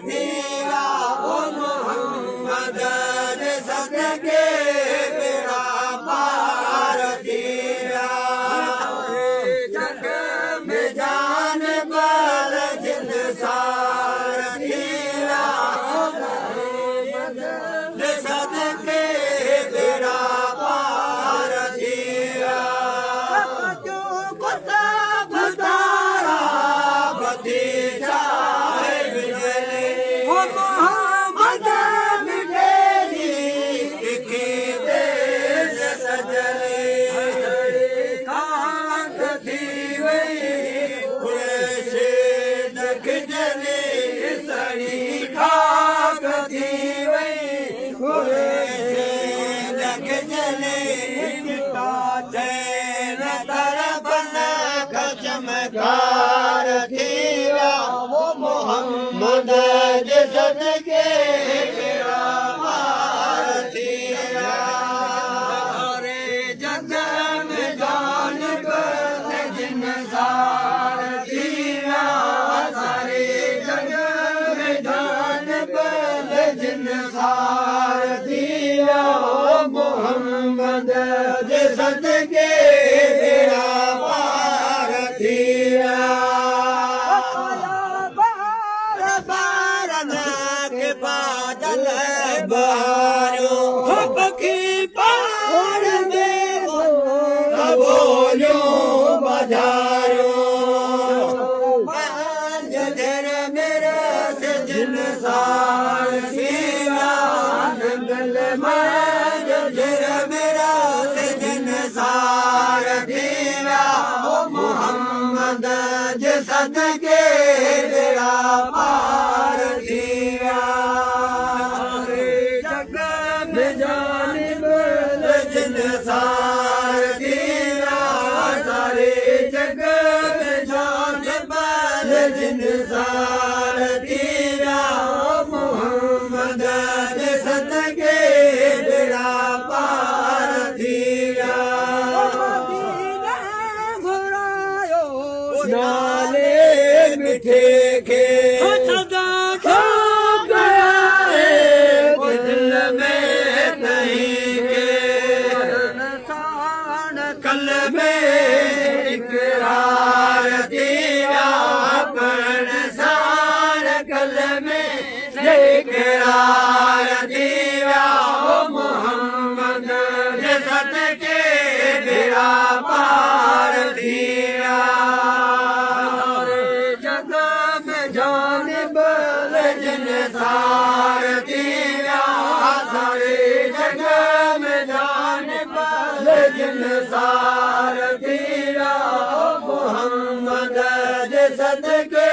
थिया ओ मोहम्मद जे सदके बेड़ा पार थिया जग में जान बल जिन सार थिया ओ मोहम्मद जे सदके बेड़ा पार थिया जो कुताब तारा भतीजा है बिजली ओ मोहम्मद मिटेली लिखी देश सजली खाक थी वई कुरैशी दख जली सड़ी खाक थी वई कुरैशी दख जली चिट्टा चैन तरफन चमकार थिया वो मोहम्मद जे सदके बेड़ा पार थिया सारे जग में जान बल जिन सार थिया सारे जग में जान बल जिन सार थिया ओ मोहम्मद जे सदके बेड़ा पार थिया बारन के बादल बहारो पखी पार में बोलो बजारो जधर मेरा से जिन सार थिया जंगल में जधर मेरा से जिन सार थिया ओ मोहम्मद जे सदके बेड़ा पार थिया जग में जान बल जिन सार थिया सारे जग में जान बल जिन सार थिया ओ मोहम्मद जे सदके बेड़ा पार थिया नाले मिठे के सदा खो गया है दिल में नहीं के कल में इकरार दिया पर सार कल में इकरार दिया ओ मोहम्मद जे सदके बेड़ा पार थिया जग में जान बल जिन सार थिया सारे जग में जान बल जिन सार थिया ओ मोहम्मद जे सदके